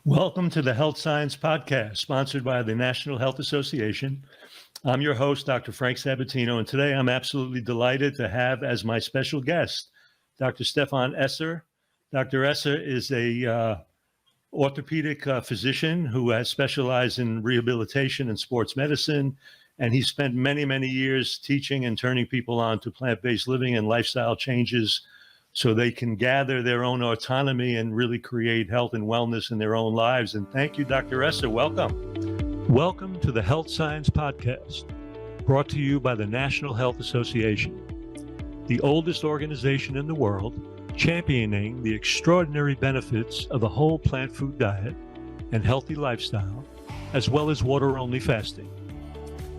Welcome to the Health Science Podcast, sponsored by the National Health Association. I'm your host, Dr. Frank Sabatino, and today I'm absolutely delighted to have as my special guest, Dr. Stephan Esser. Dr. Esser is a orthopedic physician who has specialized in rehabilitation and sports medicine, and he spent many, many years teaching and turning people on to plant-based living and lifestyle changes so they can gather their own autonomy and really create health and wellness in their own lives. And thank you, Dr. Esser. Welcome. Welcome to the Health Science Podcast, brought to you by the National Health Association, the oldest organization in the world championing the extraordinary benefits of a whole plant food diet and healthy lifestyle, as well as water-only fasting.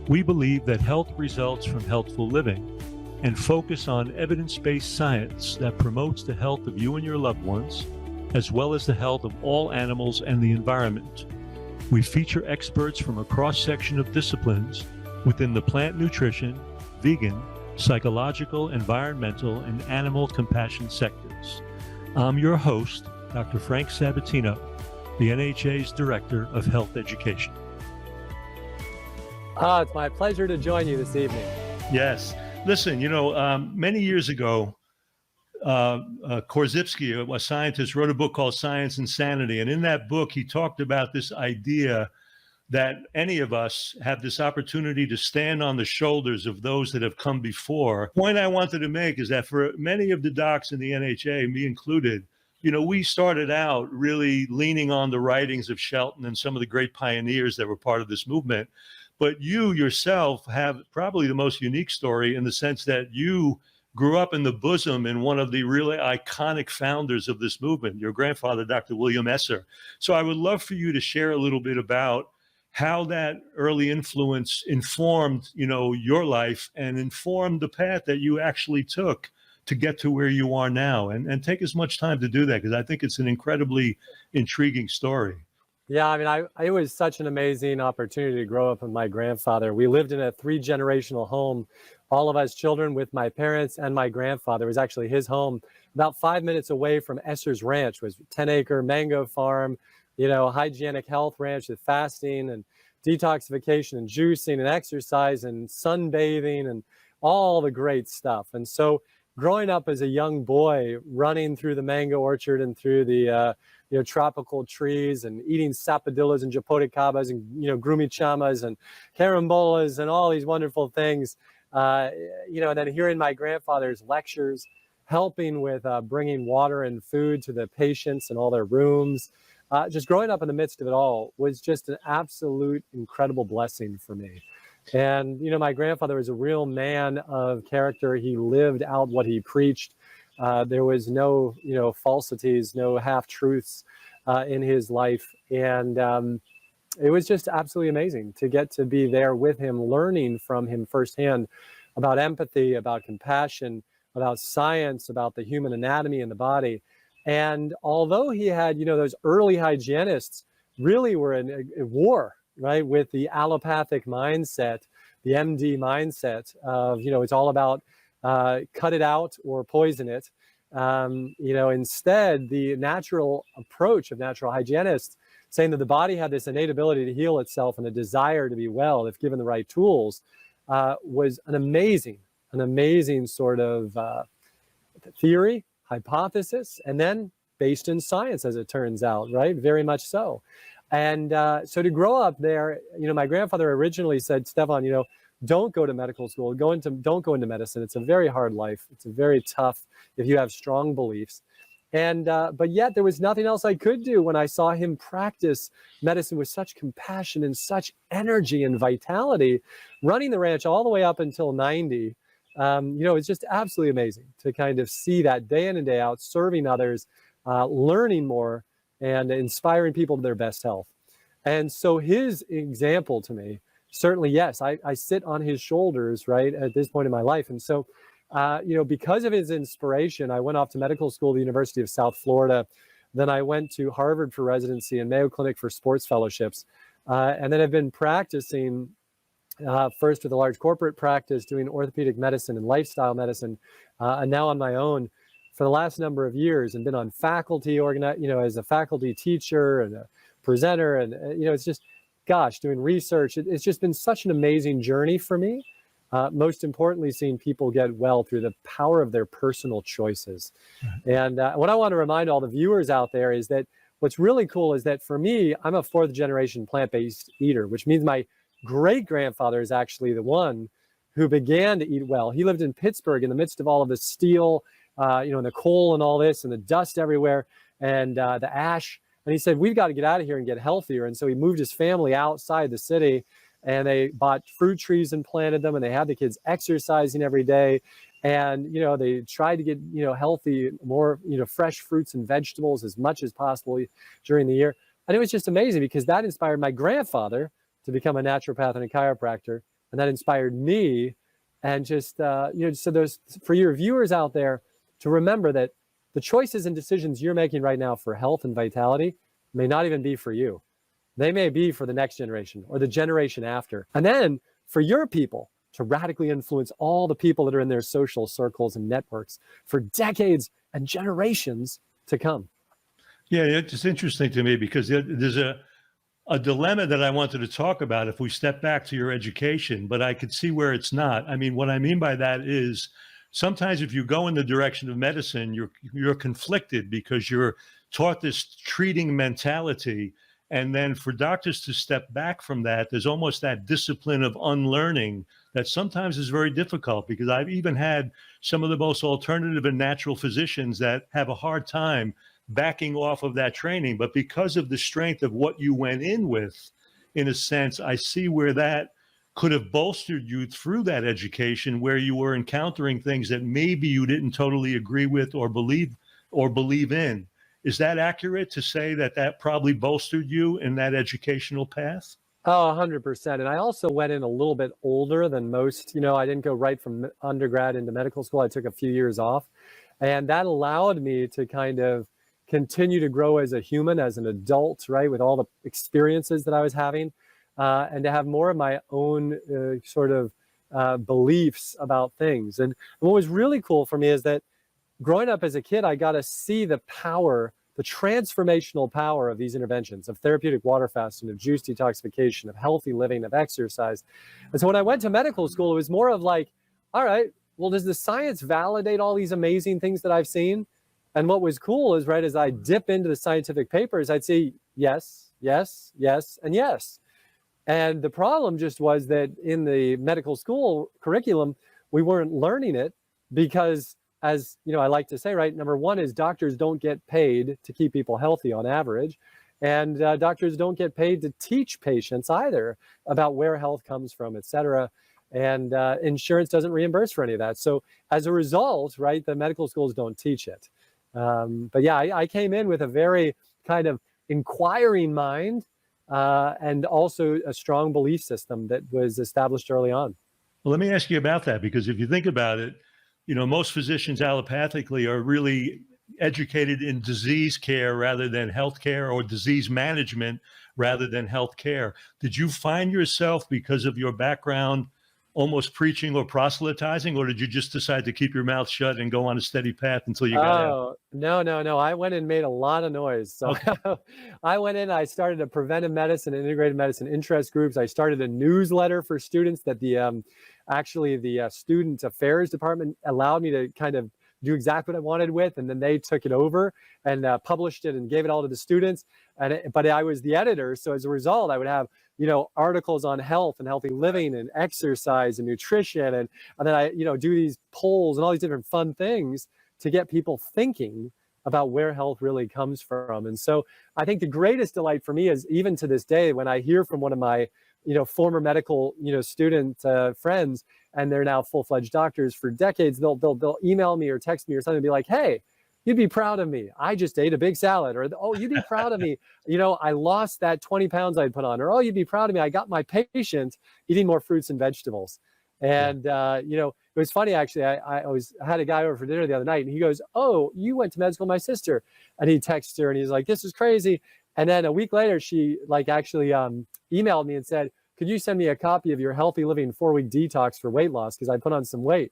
We believe that health results from healthful living and focus on evidence-based science that promotes the health of you and your loved ones, as well as the health of all animals and the environment. We feature experts from a cross-section of disciplines within the plant nutrition, vegan, psychological, environmental, and animal compassion sectors. I'm your host, Dr. Frank Sabatino, the NHA's Director of Health Education. It's my pleasure to join you this evening. Yes. Listen, many years ago, Korzybski, a scientist, wrote a book called Science Insanity. And in that book, he talked about this idea that any of us have this opportunity to stand on the shoulders of those that have come before. The point I wanted to make is that for many of the docs in the NHA, me included, we started out really leaning on the writings of Shelton and some of the great pioneers that were part of this movement. But you yourself have probably the most unique story in the sense that you grew up in the bosom in one of the really iconic founders of this movement, your grandfather, Dr. William Esser. So I would love for you to share a little bit about how that early influence informed, your life and informed the path that you actually took to get to where you are now. And take as much time to do that, because I think it's an incredibly intriguing story. Yeah, it was such an amazing opportunity to grow up with my grandfather. We lived in a 3-generational home, all of us children, with my parents and my grandfather. It was actually his home about 5 minutes away from Esser's ranch, was 10-acre mango farm, hygienic health ranch with fasting and detoxification and juicing and exercise and sunbathing and all the great stuff. And so growing up as a young boy, running through the mango orchard and through the tropical trees and eating sapodillos and japoticabas and, grumichamas and carambolas and all these wonderful things, and then hearing my grandfather's lectures, helping with bringing water and food to the patients in all their rooms. Just growing up in the midst of it all was just an absolute incredible blessing for me. And, my grandfather was a real man of character. He lived out what he preached. There was no, falsities, no half-truths in his life. And it was just absolutely amazing to get to be there with him, learning from him firsthand about empathy, about compassion, about science, about the human anatomy and the body. And although he had, those early hygienists really were in a war, right, with the allopathic mindset, the MD mindset of, it's all about cut it out or poison it. Instead, the natural approach of natural hygienists, saying that the body had this innate ability to heal itself and a desire to be well if given the right tools, was an amazing sort of theory, hypothesis, and then based in science, as it turns out, right? Very much so. And so to grow up there, my grandfather originally said, Stephan, don't go to medical school, don't go into medicine. It's a very hard life. It's very tough if you have strong beliefs. And but yet there was nothing else I could do when I saw him practice medicine with such compassion and such energy and vitality, running the ranch all the way up until 90. It's just absolutely amazing to kind of see that day in and day out, serving others, learning more, and inspiring people to their best health. And so his example to me, certainly, yes, I sit on his shoulders, right, at this point in my life. And so, because of his inspiration, I went off to medical school at the University of South Florida. Then I went to Harvard for residency and Mayo Clinic for sports fellowships. And then I've been practicing first with a large corporate practice, doing orthopedic medicine and lifestyle medicine, and now on my own for the last number of years, and been on faculty, as a faculty teacher and a presenter. And, it's just, gosh, doing research. It's just been such an amazing journey for me. Most importantly, seeing people get well through the power of their personal choices. And what I want to remind all the viewers out there is that what's really cool is that for me, I'm a fourth generation plant-based eater, which means my great-grandfather is actually the one who began to eat well. He lived in Pittsburgh in the midst of all of the steel, and the coal and all this and the dust everywhere and the ash. And he said, we've got to get out of here and get healthier. And so he moved his family outside the city, and they bought fruit trees and planted them, and they had the kids exercising every day. And, they tried to get, healthy, more, fresh fruits and vegetables as much as possible during the year. And it was just amazing because that inspired my grandfather to become a naturopath and a chiropractor. And that inspired me. And just, so there's, for your viewers out there, to remember that the choices and decisions you're making right now for health and vitality may not even be for you. They may be for the next generation or the generation after. And then for your people to radically influence all the people that are in their social circles and networks for decades and generations to come. Yeah, it's interesting to me because there's a dilemma that I wanted to talk about if we step back to your education, but I could see where it's not. I mean, what I mean by that is sometimes if you go in the direction of medicine, you're conflicted because you're taught this treating mentality. And then for doctors to step back from that, there's almost that discipline of unlearning that sometimes is very difficult, because I've even had some of the most alternative and natural physicians that have a hard time backing off of that training. But because of the strength of what you went in with, in a sense, I see where that could have bolstered you through that education, where you were encountering things that maybe you didn't totally agree with or believe in. Is that accurate to say that that probably bolstered you in that educational path? Oh, 100%. And I also went in a little bit older than most. I didn't go right from undergrad into medical school. I took a few years off. And that allowed me to kind of continue to grow as a human, as an adult, right, with all the experiences that I was having, and to have more of my own beliefs about things. And what was really cool for me is that growing up as a kid, I got to see the power, the transformational power of these interventions, of therapeutic water fasting, of juice detoxification, of healthy living, of exercise. And so when I went to medical school, it was more of like, all right, well, does the science validate all these amazing things that I've seen? And what was cool is, right, as I dip into the scientific papers, I'd say yes, yes, yes, and yes. And the problem just was that in the medical school curriculum, we weren't learning it because, as I like to say, right, number one is doctors don't get paid to keep people healthy on average. And doctors don't get paid to teach patients either about where health comes from, et cetera. And insurance doesn't reimburse for any of that. So as a result, right, the medical schools don't teach it. But yeah, I came in with a very kind of inquiring mind and also a strong belief system that was established early on. Well, let me ask you about that, because if you think about it, most physicians allopathically are really educated in disease care rather than health care, or disease management rather than health care. Did you find yourself, because of your background, almost preaching or proselytizing, or did you just decide to keep your mouth shut and go on a steady path until you got out? No. I went and made a lot of noise. So okay. I went in, I started a preventive medicine and integrated medicine interest groups. I started a newsletter for students that the student affairs department allowed me to kind of do exactly what I wanted with, and then they took it over and published it and gave it all to the students. But I was the editor, so as a result, I would have articles on health and healthy living and exercise and nutrition, and then I do these polls and all these different fun things to get people thinking about where health really comes from. And so I think the greatest delight for me is, even to this day, when I hear from one of my former medical student friends, and they're now full-fledged doctors for decades, they'll email me or text me or something and be like, hey, you'd be proud of me, I just ate a big salad. Or, oh, you'd be proud of me, I lost that 20 pounds I'd put on. Or, oh, you'd be proud of me, I got my patient eating more fruits and vegetables. And it was funny, actually. I had a guy over for dinner the other night, and he goes, oh, you went to med school with my sister. And he texts her and he's like, this is crazy. And then a week later, she actually emailed me and said, could you send me a copy of your healthy living 4-week detox for weight loss? Because I put on some weight.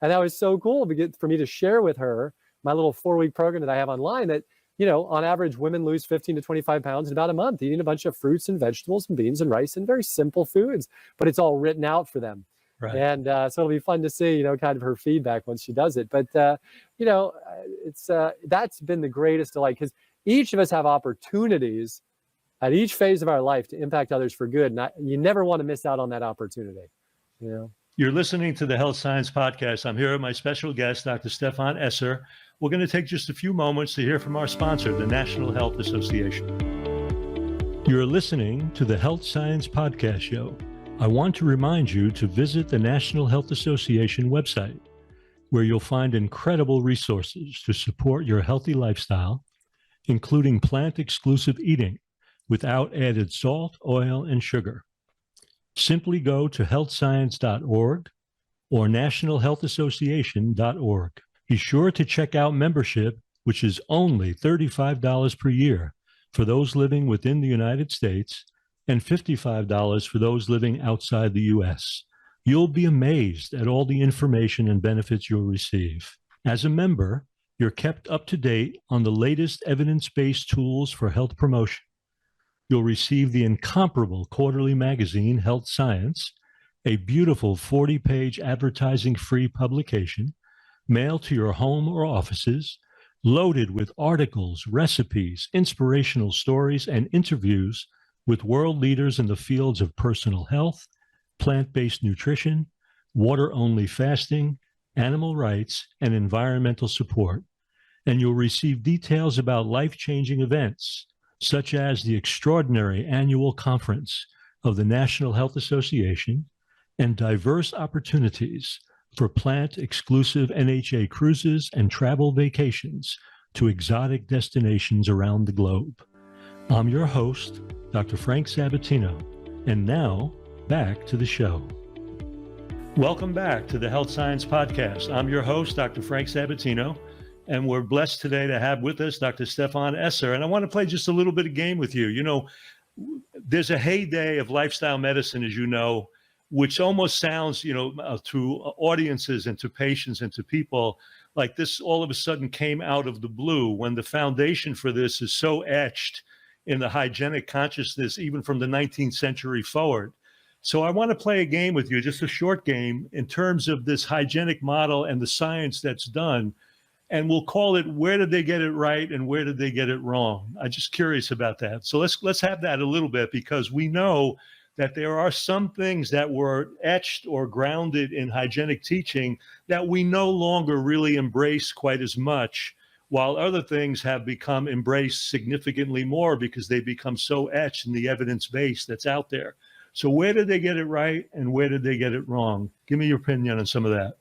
And that was so cool for me to share with her my little 4-week program that I have online, that on average, women lose 15 to 25 pounds in about a month, eating a bunch of fruits and vegetables and beans and rice and very simple foods, but it's all written out for them. Right. And so it'll be fun to see, kind of her feedback once she does it. But, it's that's been the greatest delight, because each of us have opportunities at each phase of our life to impact others for good. And you never want to miss out on that opportunity. You're listening to the Health Science Podcast. I'm here with my special guest, Dr. Stephan Esser. We're going to take just a few moments to hear from our sponsor, the National Health Association. You're listening to the Health Science Podcast Show. I want to remind you to visit the National Health Association website, where you'll find incredible resources to support your healthy lifestyle, including plant-exclusive eating without added salt, oil, and sugar. Simply go to healthscience.org or nationalhealthassociation.org. Be sure to check out membership, which is only $35 per year for those living within the United States and $55 for those living outside the U.S. You'll be amazed at all the information and benefits you'll receive. As a member, you're kept up to date on the latest evidence-based tools for health promotion. You'll receive the incomparable quarterly magazine, Health Science, a beautiful 40-page advertising-free publication mailed to your home or offices, loaded with articles, recipes, inspirational stories, and interviews with world leaders in the fields of personal health, plant-based nutrition, water-only fasting, animal rights, and environmental support. And you'll receive details about life-changing events, such as the extraordinary annual conference of the National Health Association and diverse opportunities for plant-exclusive NHA cruises and travel vacations to exotic destinations around the globe. I'm your host, Dr. Frank Sabatino, and now back to the show. Welcome back to the Health Science Podcast. I'm your host, Dr. Frank Sabatino, and we're blessed today to have with us Dr. Stephan Esser. And I want to play just a little bit of game with you. There's a heyday of lifestyle medicine, as you know, which almost sounds, to audiences and to patients and to people like this all of a sudden came out of the blue, when the foundation for this is so etched in the hygienic consciousness, even from the 19th century forward. So I want to play a game with you, just a short game, in terms of this hygienic model and the science that's done. And we'll call it, where did they get it right and where did they get it wrong? I'm just curious about that. So let's have that a little bit, because we know that there are some things that were etched or grounded in hygienic teaching that we no longer really embrace quite as much, while other things have become embraced significantly more because they become so etched in the evidence base that's out there. So where did they get it right and where did they get it wrong? Give me your opinion on some of that.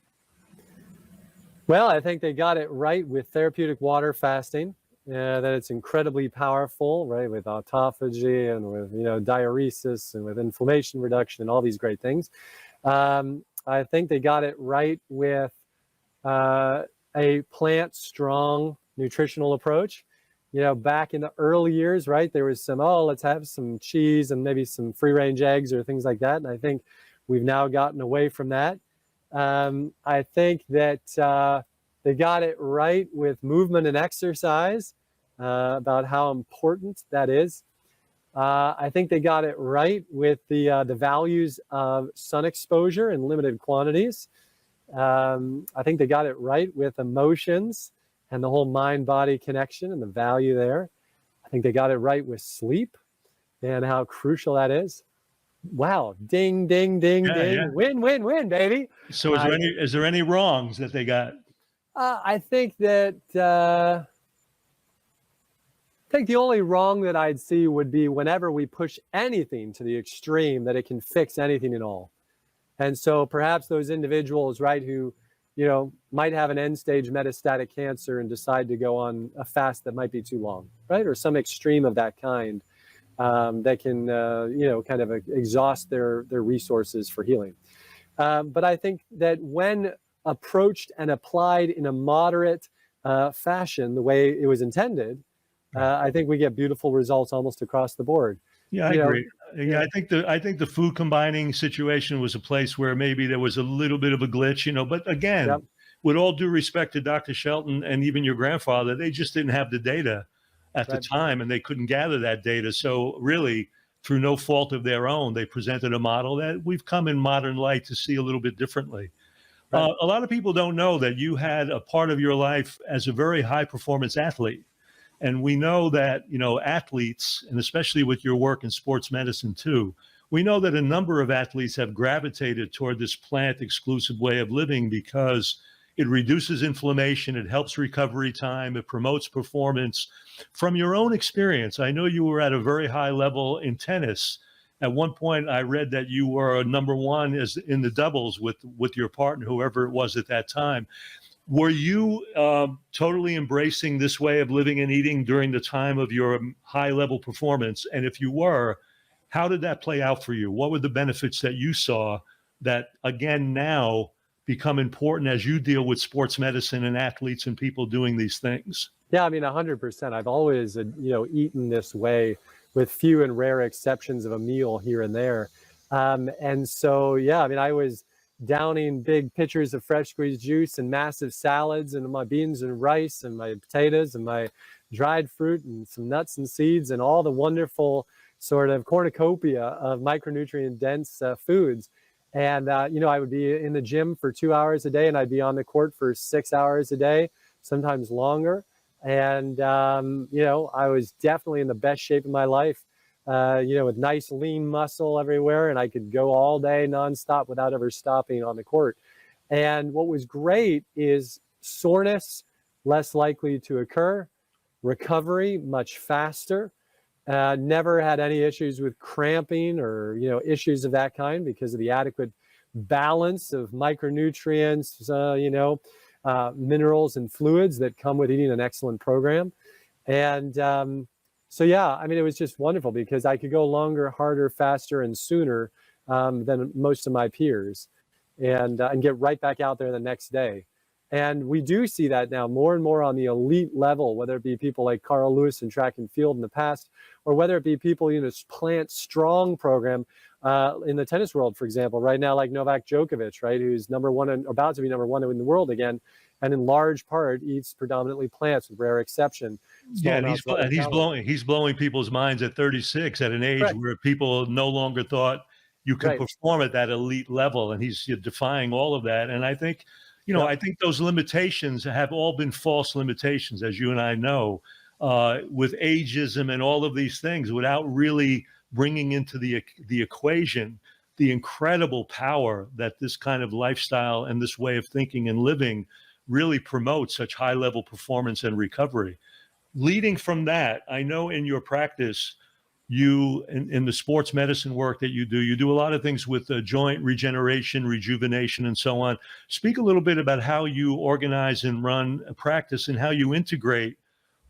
Well, I think they got it right with therapeutic water fasting, that it's incredibly powerful, right, with autophagy and with, diuresis and with inflammation reduction and all these great things. I think they got it right with a plant-strong nutritional approach. Back in the early years, right, there was let's have some cheese and maybe some free-range eggs or things like that. And I think we've now gotten away from that. I think that they got it right with movement and exercise, about how important that is. I think they got it right with the values of sun exposure in limited quantities. I think they got it right with emotions and the whole mind-body connection and the value there. I think they got it right with sleep and how crucial that is. Wow. Ding, ding, ding, ding. Yeah. Win, win, win, baby. So is there any wrongs that they got? I think that the only wrong that I'd see would be whenever we push anything to the extreme that it can fix anything at all. And so perhaps those individuals, right, who, might have an end-stage metastatic cancer and decide to go on a fast that might be too long, right, or some extreme of that kind, that can, kind of exhaust their resources for healing. But I think that when approached and applied in a moderate fashion, the way it was intended, I think we get beautiful results almost across the board. Yeah, I agree. Yeah, I think the food combining situation was a place where maybe there was a little bit of a glitch, but again, with all due respect to Dr. Shelton and even your grandfather, they just didn't have the data at the Right. time, and they couldn't gather that data. So really, through no fault of their own, they presented a model that we've come in modern light to see a little bit differently. Right. A lot of people don't know that you had a part of your life as a very high performance athlete. And we know that, athletes, and especially with your work in sports medicine too, we know that a number of athletes have gravitated toward this plant exclusive way of living because it reduces inflammation, it helps recovery time, it promotes performance. From your own experience, I know you were at a very high level in tennis. At one point, I read that you were number one as in the doubles with your partner, whoever it was at that time. Were you totally embracing this way of living and eating during the time of your high level performance? And if you were, how did that play out for you? What were the benefits that you saw that, again, now become important as you deal with sports medicine and athletes and people doing these things? Yeah, I mean, 100%. I've always, eaten this way with few and rare exceptions of a meal here and there. And so, yeah, I mean, I was downing big pitchers of fresh squeezed juice and massive salads and my beans and rice and my potatoes and my dried fruit and some nuts and seeds and all the wonderful sort of cornucopia of micronutrient dense foods. And, I would be in the gym for 2 hours a day and I'd be on the court for 6 hours a day, sometimes longer. And, I was definitely in the best shape of my life, with nice lean muscle everywhere. And I could go all day nonstop without ever stopping on the court. And what was great is soreness less likely to occur, recovery much faster. Never had any issues with cramping or, issues of that kind because of the adequate balance of micronutrients, minerals and fluids that come with eating an excellent program. And so, yeah, I mean, it was just wonderful because I could go longer, harder, faster, and sooner than most of my peers and get right back out there the next day. And we do see that now more and more on the elite level, whether it be people like Carl Lewis in track and field in the past, or whether it be people, Plant Strong program in the tennis world, for example, right now, like Novak Djokovic, right, who's number one and about to be number one in the world again, and in large part eats predominantly plants with rare exception. Yeah, and he's blowing people's minds at 36 at an age Correct. where people no longer thought you could Right. perform at that elite level, and he's defying all of that. And I think, Yep. I think those limitations have all been false limitations, as you and I know, with ageism and all of these things, without really bringing into the equation the incredible power that this kind of lifestyle and this way of thinking and living really promotes such high level performance and recovery. Leading from that, I know in your practice, you in the sports medicine work that you do a lot of things with joint regeneration, rejuvenation, and so on. Speak a little bit about how you organize and run a practice and how you integrate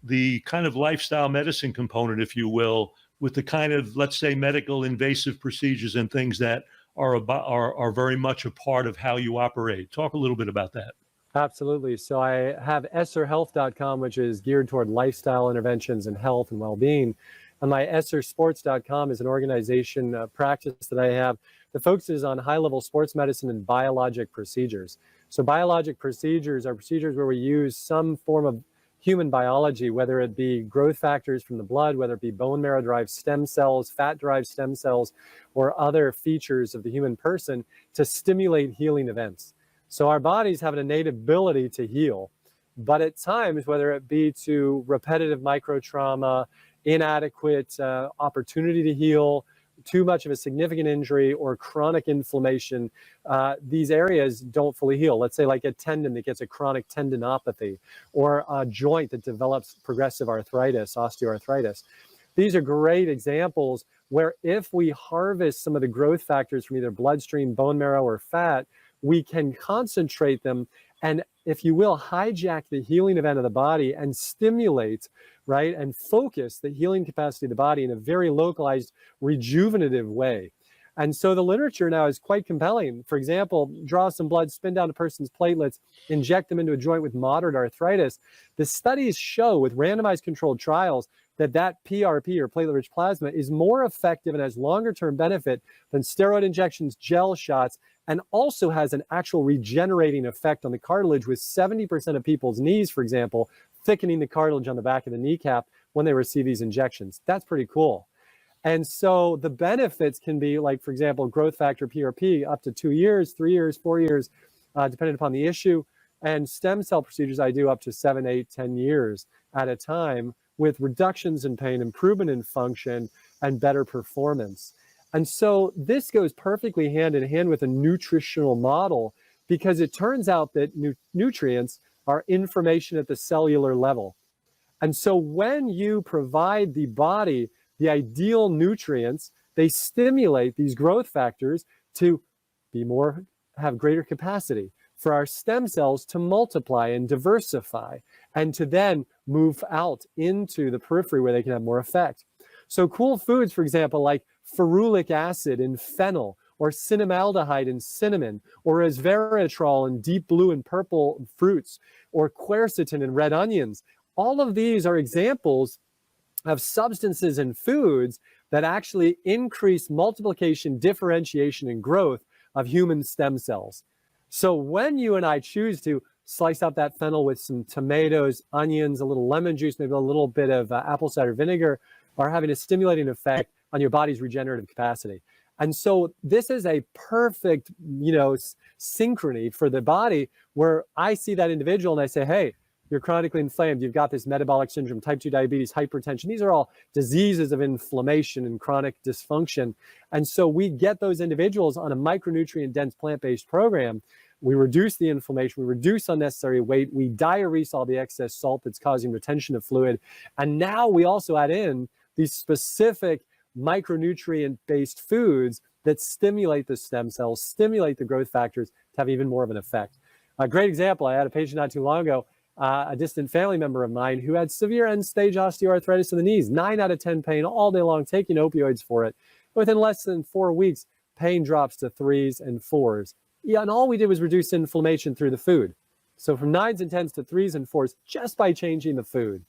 the kind of lifestyle medicine component, if you will, with the kind of, let's say, medical invasive procedures and things that are very much a part of how you operate. Talk a little bit about that. Absolutely. So I have esserhealth.com, which is geared toward lifestyle interventions and health and well-being. And my essersports.com is an organization practice that I have that focuses on high-level sports medicine and biologic procedures. So biologic procedures are procedures where we use some form of human biology, whether it be growth factors from the blood, whether it be bone marrow-derived stem cells, fat-derived stem cells, or other features of the human person to stimulate healing events. So our bodies have an innate ability to heal, but at times, whether it be to repetitive microtrauma, inadequate opportunity to heal, too much of a significant injury, or chronic inflammation, these areas don't fully heal. Let's say like a tendon that gets a chronic tendinopathy, or a joint that develops progressive arthritis, osteoarthritis. These are great examples where if we harvest some of the growth factors from either bloodstream, bone marrow, or fat, we can concentrate them and, if you will, hijack the healing event of the body and stimulate, right, and focus the healing capacity of the body in a very localized, rejuvenative way. And so the literature now is quite compelling. For example, draw some blood, spin down a person's platelets, inject them into a joint with moderate arthritis. The studies show with randomized controlled trials that PRP, or platelet-rich plasma, is more effective and has longer-term benefit than steroid injections, gel shots, and also has an actual regenerating effect on the cartilage, with 70% of people's knees, for example, thickening the cartilage on the back of the kneecap when they receive these injections. That's pretty cool. And so the benefits can be like, for example, growth factor PRP up to 2 years, 3 years, 4 years, depending upon the issue. And stem cell procedures I do up to 7, 8, 10 years at a time with reductions in pain, improvement in function, and better performance. And so this goes perfectly hand in hand with a nutritional model, because it turns out that nutrients are information at the cellular level. And so when you provide the body the ideal nutrients, they stimulate these growth factors to have greater capacity for our stem cells to multiply and diversify, and to then move out into the periphery where they can have more effect. So cool foods, for example, like ferulic acid in fennel, or cinnamaldehyde in cinnamon, or resveratrol in deep blue and purple fruits, or quercetin in red onions. All of these are examples of substances and foods that actually increase multiplication, differentiation, and growth of human stem cells. So when you and I choose to slice up that fennel with some tomatoes, onions, a little lemon juice, maybe a little bit of apple cider vinegar, are having a stimulating effect on your body's regenerative capacity. And so this is a perfect, synchrony for the body, where I see that individual and I say, hey, you're chronically inflamed, you've got this metabolic syndrome, type 2 diabetes, hypertension. These are all diseases of inflammation and chronic dysfunction. And so we get those individuals on a micronutrient-dense plant-based program. We reduce the inflammation, we reduce unnecessary weight, we diurese all the excess salt that's causing retention of fluid. And now we also add in these specific micronutrient-based foods that stimulate the stem cells, stimulate the growth factors to have even more of an effect. A great example, I had a patient not too long ago, a distant family member of mine who had severe end-stage osteoarthritis in the knees, 9 out of 10 pain all day long, taking opioids for it. Within less than 4 weeks, pain drops to 3s and 4s. Yeah, and all we did was reduce inflammation through the food. So from 9s and 10s to 3s and 4s, just by changing the food.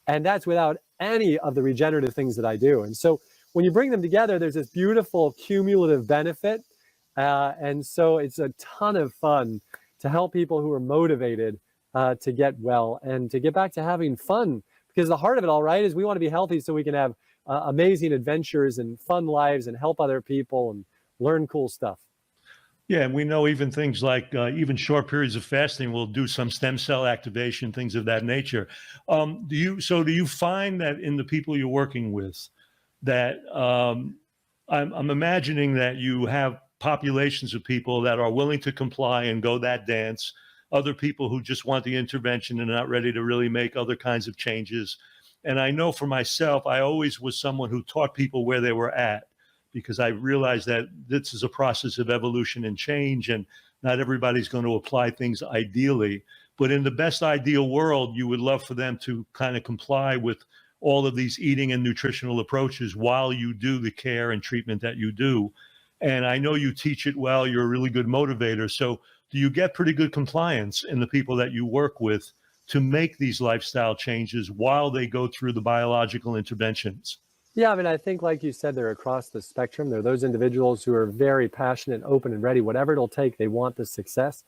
And that's without any of the regenerative things that I do. And so when you bring them together, there's this beautiful cumulative benefit. And so it's a ton of fun to help people who are motivated to get well and to get back to having fun. Because the heart of it all, right, is we want to be healthy so we can have amazing adventures and fun lives and help other people and learn cool stuff. Yeah, and we know even things like even short periods of fasting will do some stem cell activation, things of that nature. Do you find that in the people you're working with, that I'm imagining that you have populations of people that are willing to comply and go that dance, other people who just want the intervention and are not ready to really make other kinds of changes. And I know for myself, I always was someone who taught people where they were at, because I realized that this is a process of evolution and change, and not everybody's going to apply things ideally. But in the best ideal world, you would love for them to kind of comply with all of these eating and nutritional approaches while you do the care and treatment that you do. And I know you teach it well, you're a really good motivator. So do you get pretty good compliance in the people that you work with to make these lifestyle changes while they go through the biological interventions? Yeah, I mean, I think, like you said, they're across the spectrum. They're those individuals who are very passionate, open, and ready. Whatever it'll take, they want the success.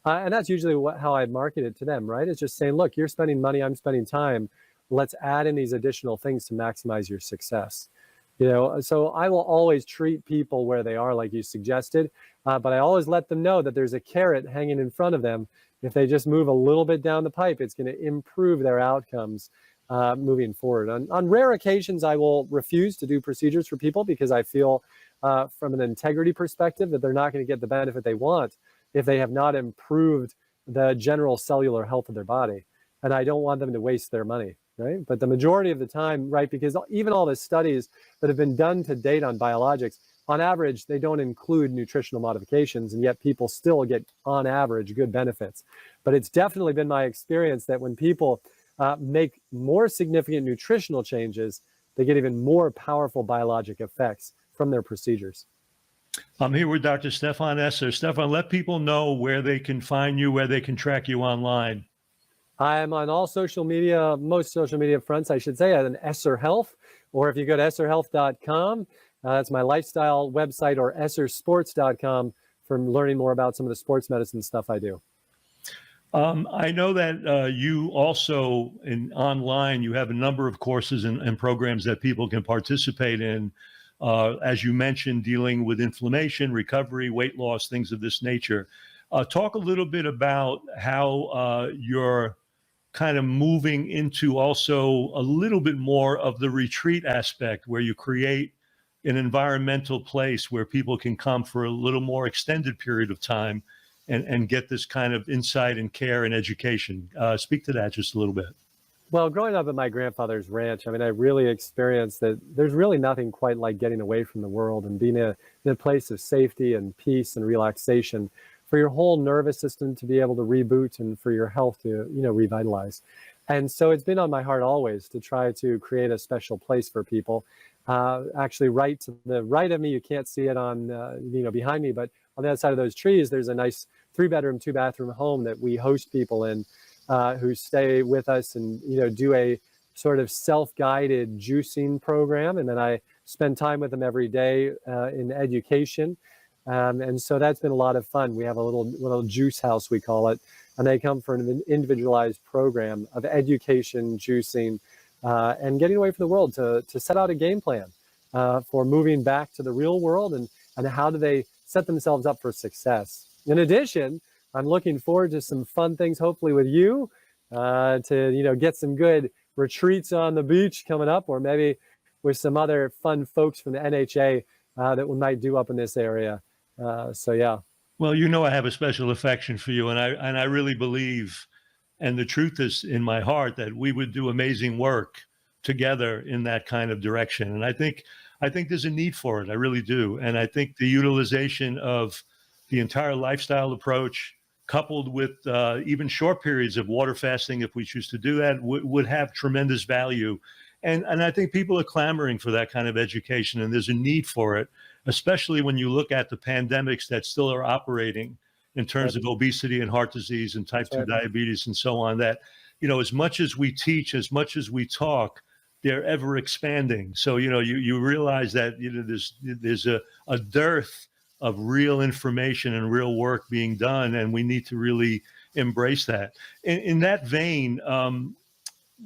And that's usually how I market it to them, right? It's just saying, look, you're spending money, I'm spending time. Let's add in these additional things to maximize your success. So I will always treat people where they are, like you suggested, but I always let them know that there's a carrot hanging in front of them. If they just move a little bit down the pipe, it's going to improve their outcomes moving forward. On rare occasions, I will refuse to do procedures for people because I feel from an integrity perspective that they're not going to get the benefit they want if they have not improved the general cellular health of their body. And I don't want them to waste their money, right? But the majority of the time, right, because even all the studies that have been done to date on biologics, on average, they don't include nutritional modifications, and yet people still get, on average, good benefits. But it's definitely been my experience that when people make more significant nutritional changes, they get even more powerful biologic effects from their procedures. I'm here with Dr. Stephan Esser. Stephan, let people know where they can find you, where they can track you online. I am on all social media, most social media fronts, I should say, at an Esser Health, or if you go to esserhealth.com, that's my lifestyle website, or essersports.com for learning more about some of the sports medicine stuff I do. I know that you also online, you have a number of courses and programs that people can participate in. As you mentioned, dealing with inflammation, recovery, weight loss, things of this nature. Talk a little bit about how you're kind of moving into also a little bit more of the retreat aspect, where you create an environmental place where people can come for a little more extended period of time and get this kind of insight and care and education. Speak to that just a little bit. Well, growing up at my grandfather's ranch, I mean, I really experienced that there's really nothing quite like getting away from the world and being in a place of safety and peace and relaxation for your whole nervous system to be able to reboot and for your health to, revitalize. And so it's been on my heart always to try to create a special place for people. Actually, right to the right of me, you can't see it on, behind me, but on the other side of those trees, there's a nice 3-bedroom, 2-bathroom home that we host people in who stay with us and, do a sort of self-guided juicing program. And then I spend time with them every day in education. And so that's been a lot of fun. We have a little juice house, we call it, and they come for an individualized program of education, juicing, and getting away from the world to set out a game plan for moving back to the real world and how do they set themselves up for success. In addition, I'm looking forward to some fun things, hopefully with you, to get some good retreats on the beach coming up, or maybe with some other fun folks from the NHA that we might do up in this area. So yeah. Well, I have a special affection for you, and I really believe, and the truth is in my heart, that we would do amazing work together in that kind of direction. And I think there's a need for it. I really do. And I think the utilization of the entire lifestyle approach, coupled with even short periods of water fasting, if we choose to do that, would have tremendous value. And I think people are clamoring for that kind of education, and there's a need for it, especially when you look at the pandemics that still are operating in terms of obesity and heart disease and type 2 diabetes and so on, that, as much as we teach, as much as we talk, they're ever expanding. So, you realize that, there's a dearth of real information and real work being done, and we need to really embrace that. In that vein,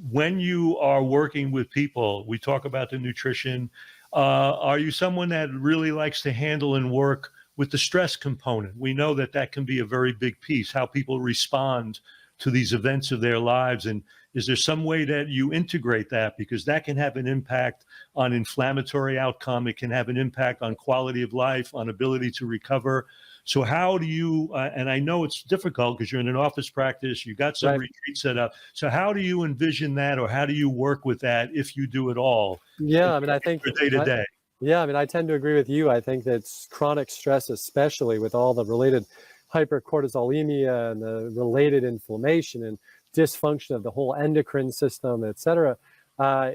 when you are working with people, we talk about the nutrition. Are you someone that really likes to handle and work with the stress component? We know that can be a very big piece, how people respond to these events of their lives. And is there some way that you integrate that? Because that can have an impact on inflammatory outcome. It can have an impact on quality of life, on ability to recover. So how do you, and I know it's difficult because you're in an office practice, you got some retreat set up. So how do you envision that, or how do you work with that if you do it all? Yeah, I mean, I think day to day. Yeah, I mean, I tend to agree with you. I think that chronic stress, especially with all the related hypercortisolemia and the related inflammation and dysfunction of the whole endocrine system, et cetera,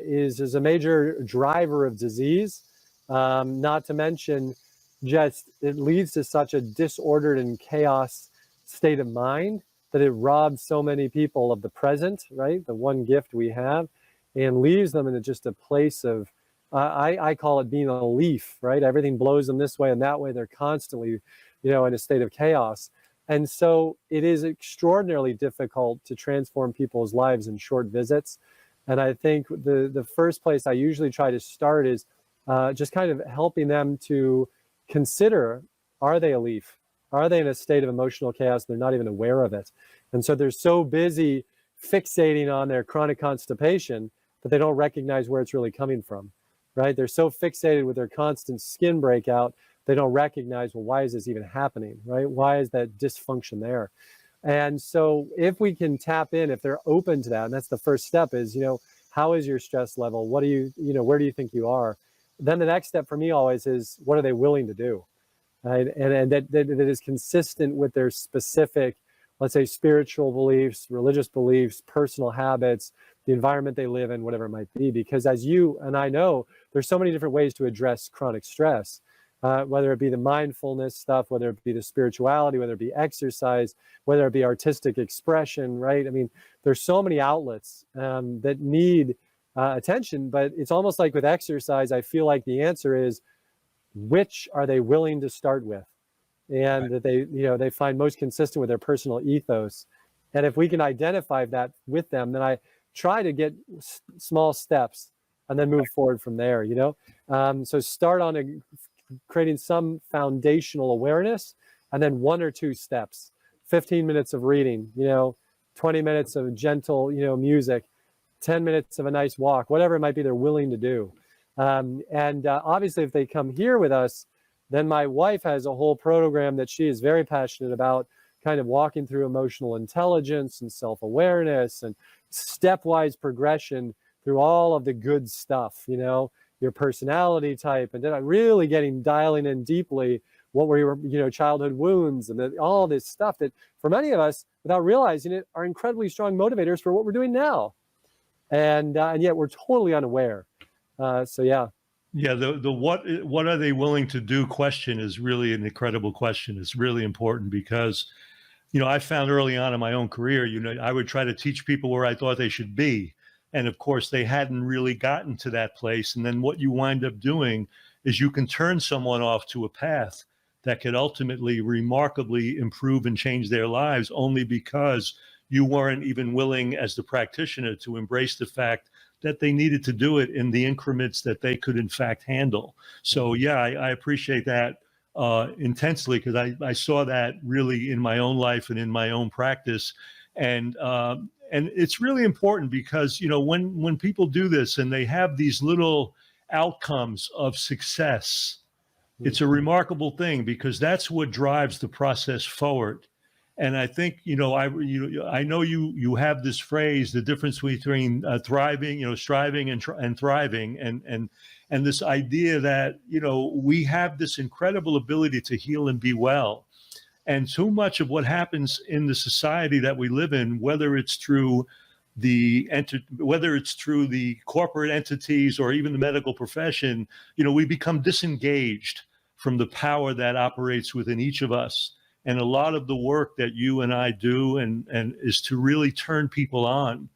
is a major driver of disease. Not to mention, just it leads to such a disordered and chaos state of mind that it robs so many people of the present, right? The one gift we have, and leaves them in just a place of, I call it being a leaf, right? Everything blows them this way and that way. They're constantly, in a state of chaos. And so it is extraordinarily difficult to transform people's lives in short visits. And I think the first place I usually try to start is just kind of helping them to consider, are they a leaf? Are they in a state of emotional chaos? They're not even aware of it. And so they're so busy fixating on their chronic constipation that they don't recognize where it's really coming from, right? They're so fixated with their constant skin breakout, they don't recognize, well, why is this even happening, right? Why is that dysfunction there? And so if we can tap in, if they're open to that, and that's the first step is, how is your stress level? What do you, where do you think you are? Then the next step for me always is, what are they willing to do? Right? And that is consistent with their specific, let's say, spiritual beliefs, religious beliefs, personal habits, the environment they live in, whatever it might be. Because as you and I know, there's so many different ways to address chronic stress, whether it be the mindfulness stuff, whether it be the spirituality, whether it be exercise, whether it be artistic expression, right? I mean, there's so many outlets that need attention, but it's almost like with exercise, I feel like the answer is, which are they willing to start with? And that they find most consistent with their personal ethos. And if we can identify that with them, then I try to get small steps and then move forward from there, you know? So start on creating some foundational awareness, and then 1 or 2 steps, 15 minutes of reading, you know, 20 minutes of gentle, you know, music, 10 minutes of a nice walk, whatever it might be they're willing to do. Obviously, if they come here with us, then my wife has a whole program that she is very passionate about, kind of walking through emotional intelligence and self-awareness and stepwise progression through all of the good stuff, you know, your personality type, and then really dialing in deeply what were your, you know, childhood wounds, and all this stuff that for many of us, without realizing it, are incredibly strong motivators for what we're doing now. And yet we're totally unaware. So yeah. Yeah, the what are they willing to do question is really an incredible question. It's really important because, you know, I found early on in my own career, you know, I would try to teach people where I thought they should be. And of course, they hadn't really gotten to that place. And then what you wind up doing is you can turn someone off to a path that could ultimately remarkably improve and change their lives, only because you weren't even willing as the practitioner to embrace the fact that they needed to do it in the increments that they could in fact handle. So yeah, I appreciate that intensely, because I saw that really in my own life and in my own practice. And it's really important because, you know, when people do this and they have these little outcomes of success, it's a remarkable thing, because that's what drives the process forward. And I think, you know, I know you have this phrase, the difference between thriving, you know, striving and thriving, and this idea that, you know, we have this incredible ability to heal and be well. And too much of what happens in the society that we live in, whether it's through the corporate entities or even the medical profession, you know, we become disengaged from the power that operates within each of us. And a lot of the work that you and I do and is to really turn people on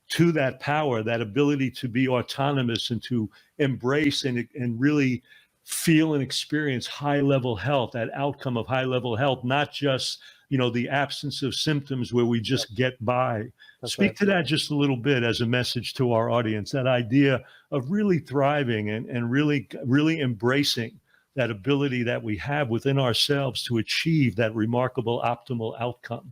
to that power, that ability to be autonomous and to embrace and really feel and experience high-level health, that outcome of high-level health, not just, you know, the absence of symptoms where we just get by. That's Speak right. to that just a little bit as a message to our audience, that idea of really thriving and really embracing that ability that we have within ourselves to achieve that remarkable optimal outcome.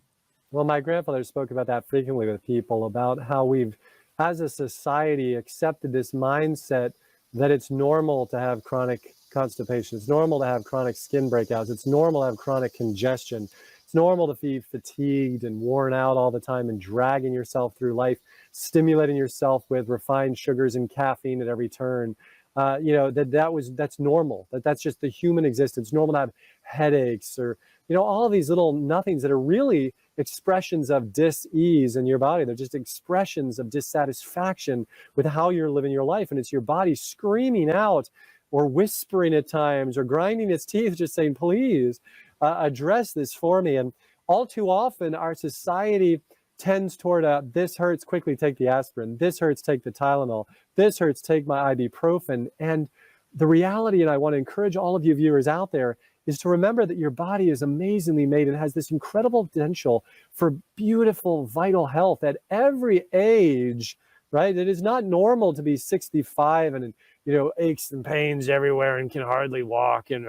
Well, my grandfather spoke about that frequently with people, about how we've, as a society, accepted this mindset that it's normal to have chronic constipation. It's normal to have chronic skin breakouts. It's normal to have chronic congestion. It's normal to be fatigued and worn out all the time and dragging yourself through life, stimulating yourself with refined sugars and caffeine at every turn. You know, that's normal. That's just the human existence. It's normal to have headaches, or, you know, all these little nothings that are really expressions of dis-ease in your body. They're just expressions of dissatisfaction with how you're living your life. And it's your body screaming out, or whispering at times, or grinding its teeth, just saying, please address this for me. And all too often, our society tends toward this hurts, quickly take the aspirin. This hurts, take the Tylenol. This hurts, take my ibuprofen. And the reality, and I want to encourage all of you viewers out there, is to remember that your body is amazingly made and has this incredible potential for beautiful, vital health at every age, right? It is not normal to be 65 and, you know, aches and pains everywhere and can hardly walk and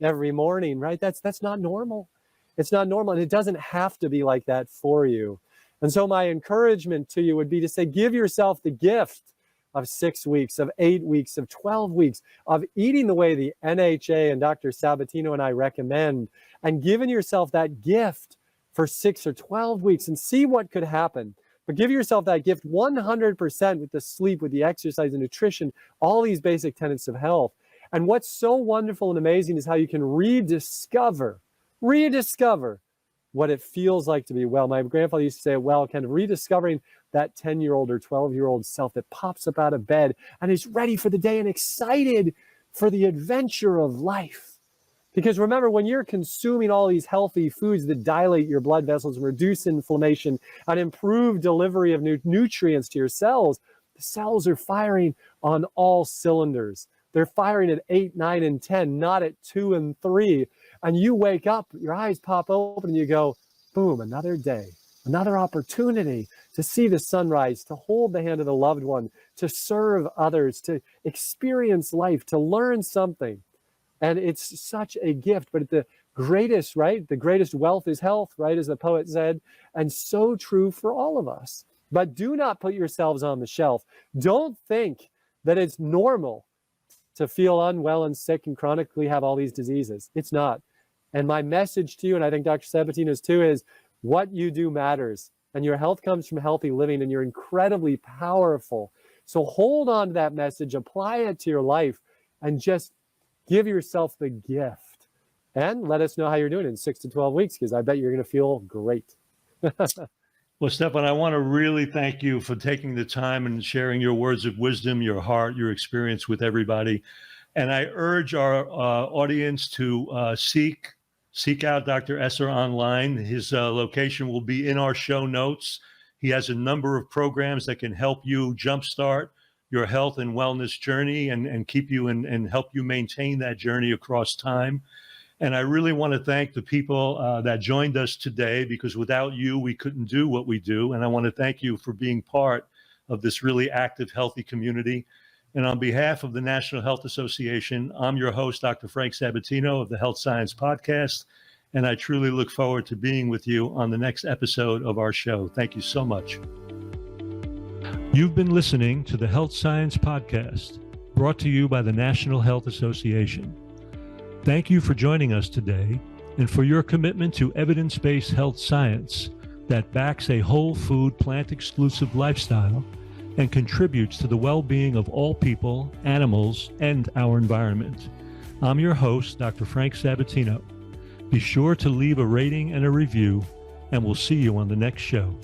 every morning, right? That's not normal. It's not normal, and it doesn't have to be like that for you. And so my encouragement to you would be to say, give yourself the gift of 6 weeks, of 8 weeks, of 12 weeks, of eating the way the NHA and Dr. Sabatino and I recommend, and giving yourself that gift for 6 or 12 weeks and see what could happen. But give yourself that gift 100% with the sleep, with the exercise and nutrition, all these basic tenets of health. And what's so wonderful and amazing is how you can rediscover what it feels like to be well. My grandfather used to say, well, kind of rediscovering that 10-year-old or 12-year-old self that pops up out of bed and is ready for the day and excited for the adventure of life. Because remember, when you're consuming all these healthy foods that dilate your blood vessels and reduce inflammation and improve delivery of nutrients to your cells, the cells are firing on all cylinders. They're firing at 8, 9, and 10, not at 2 and 3. And you wake up, your eyes pop open, and you go, boom, another day, another opportunity to see the sunrise, to hold the hand of the loved one, to serve others, to experience life, to learn something. And it's such a gift, but the greatest, right? The greatest wealth is health, right? As the poet said, and so true for all of us. But do not put yourselves on the shelf. Don't think that it's normal to feel unwell and sick and chronically have all these diseases. It's not. And my message to you, and I think Dr. Sabatino's too, is what you do matters. And your health comes from healthy living, and you're incredibly powerful. So hold on to that message, apply it to your life, and just give yourself the gift. And let us know how you're doing in 6 to 12 weeks, because I bet you're going to feel great. Well, Stephan, I want to really thank you for taking the time and sharing your words of wisdom, your heart, your experience with everybody. And I urge our audience to seek out Dr. Esser online. His location will be in our show notes. He has a number of programs that can help you jumpstart your health and wellness journey and keep you and help you maintain that journey across time. And I really want to thank the people that joined us today, because without you, we couldn't do what we do. And I want to thank you for being part of this really active, healthy community. And on behalf of the National Health Association, I'm your host, Dr. Frank Sabatino of the Health Science Podcast. And I truly look forward to being with you on the next episode of our show. Thank you so much. You've been listening to the Health Science Podcast, brought to you by the National Health Association. Thank you for joining us today and for your commitment to evidence-based health science that backs a whole food, plant-exclusive lifestyle and contributes to the well-being of all people, animals, and our environment. I'm your host, Dr. Frank Sabatino. Be sure to leave a rating and a review, and we'll see you on the next show.